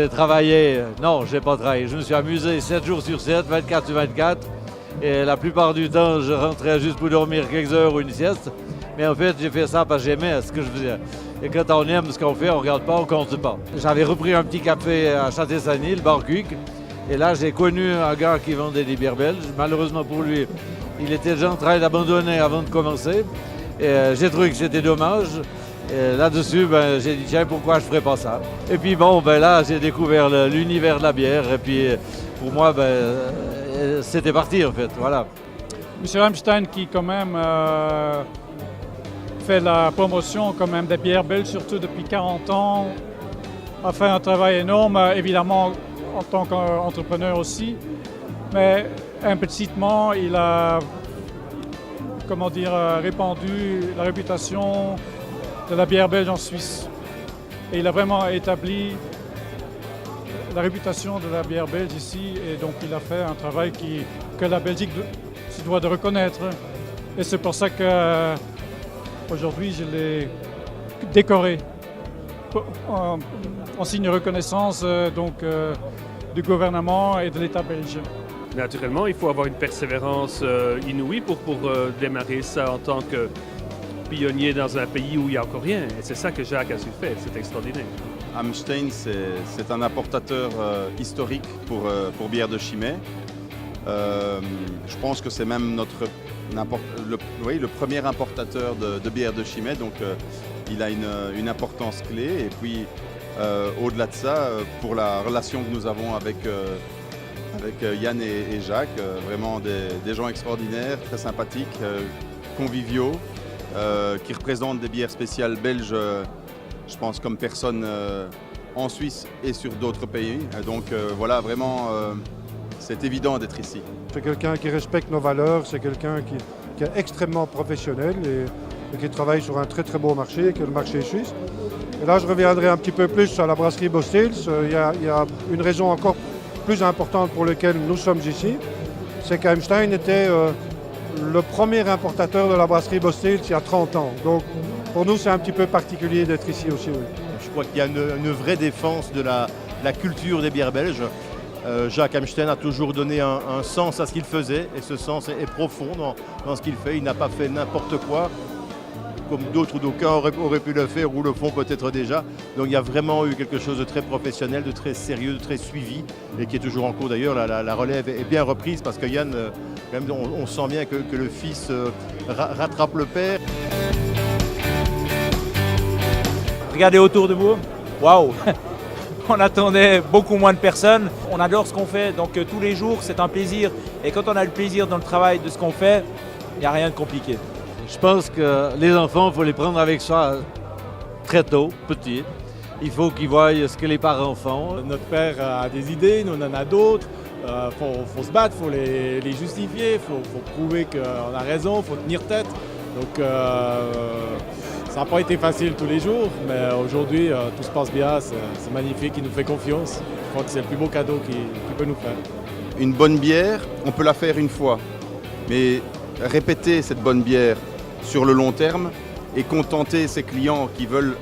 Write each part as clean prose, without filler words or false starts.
j'ai travaillé, non, j'ai pas travaillé. Je me suis amusé 7 jours sur 7, 24 sur 24. Et la plupart du temps, je rentrais juste pour dormir quelques heures ou une sieste. Mais en fait, j'ai fait ça parce que j'aimais ce que je faisais. Et quand on aime ce qu'on fait, on ne regarde pas, on ne compte pas. J'avais repris un petit café à Château-Saint-Denis, le Bar Cuc. Et là, j'ai connu un gars qui vendait des bières belges. Malheureusement pour lui, il était déjà en train d'abandonner avant de commencer. Et j'ai trouvé que c'était dommage. Et là-dessus, j'ai dit, tiens, pourquoi je ne ferais pas ça? Et puis bon, là, j'ai découvert l'univers de la bière. Et puis, pour moi, c'était parti, en fait, voilà. M. Rammstein, qui quand même fait la promotion quand même des bières belges, surtout depuis 40 ans, a fait un travail énorme, évidemment en tant qu'entrepreneur aussi, mais implicitement, il a, répandu la réputation de la bière belge en Suisse. Et il a vraiment établi la réputation de la bière belge ici, et donc il a fait un travail que la Belgique se doit de reconnaître. Et c'est pour ça que aujourd'hui je l'ai décoré en signe de reconnaissance du gouvernement et de l'État belge. Naturellement, il faut avoir une persévérance inouïe pour démarrer ça en tant que pionnier dans un pays où il n'y a encore rien. Et c'est ça que Jacques a su faire, c'est extraordinaire. Hamstein, c'est un importateur historique pour bière de Chimay. Je pense que c'est même le premier importateur de bière de Chimay, donc il a une importance clé. Et puis, au-delà de ça, pour la relation que nous avons avec Yann et Jacques, vraiment des gens extraordinaires, très sympathiques, conviviaux, qui représentent des bières spéciales belges, je pense, comme personne en Suisse et sur d'autres pays. Donc voilà, vraiment, c'est évident d'être ici. C'est quelqu'un qui respecte nos valeurs, c'est quelqu'un qui est extrêmement professionnel et qui travaille sur un très très beau marché, qui est le marché suisse. Et là, je reviendrai un petit peu plus à la brasserie Bostils. Il y a une raison encore plus importante pour laquelle nous sommes ici, c'est qu'Hamstein était le premier importateur de la brasserie Bostils il y a 30 ans. Donc pour nous, c'est un petit peu particulier d'être ici aussi. Oui. Je crois qu'il y a une vraie défense de la culture des bières belges. Jacques Hamstein a toujours donné un sens à ce qu'il faisait, et ce sens est profond dans ce qu'il fait. Il n'a pas fait n'importe quoi, comme d'autres ou d'aucuns auraient pu le faire ou le font peut-être déjà. Donc il y a vraiment eu quelque chose de très professionnel, de très sérieux, de très suivi, et qui est toujours en cours d'ailleurs. La relève est bien reprise parce que Yann, quand même, on sent bien que le fils rattrape le père. Regardez autour de vous, waouh! On attendait beaucoup moins de personnes. On adore ce qu'on fait, donc tous les jours c'est un plaisir. Et quand on a le plaisir dans le travail de ce qu'on fait, il n'y a rien de compliqué. Je pense que les enfants, il faut les prendre avec ça très tôt, petits. Il faut qu'ils voient ce que les parents font. Notre père a des idées, nous on en a d'autres. Faut se battre, il faut les justifier, il faut prouver qu'on a raison, il faut tenir tête. Donc ça n'a pas été facile tous les jours, mais aujourd'hui tout se passe bien, c'est magnifique, il nous fait confiance. Je crois que c'est le plus beau cadeau qu'il peut nous faire. Une bonne bière, on peut la faire une fois, mais répéter cette bonne bière sur le long terme et contenter ses clients qui veulent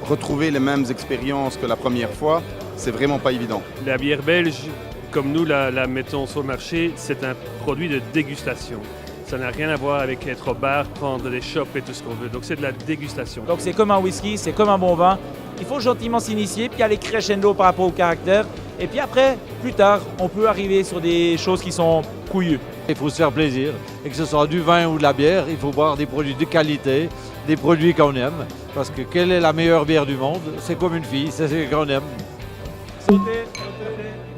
retrouver les mêmes expériences que la première fois, c'est vraiment pas évident. La bière belge, comme nous la mettons sur le marché, c'est un produit de dégustation. Ça n'a rien à voir avec être au bar, prendre des chopes et tout ce qu'on veut. Donc c'est de la dégustation. Donc c'est comme un whisky, c'est comme un bon vin. Il faut gentiment s'initier, puis aller crescendo par rapport au caractère. Et puis après, plus tard, on peut arriver sur des choses qui sont couillues. Il faut se faire plaisir, et que ce soit du vin ou de la bière, il faut boire des produits de qualité, des produits qu'on aime. Parce que quelle est la meilleure bière du monde? C'est comme une fille, c'est ce qu'on aime. Sautez, sautez.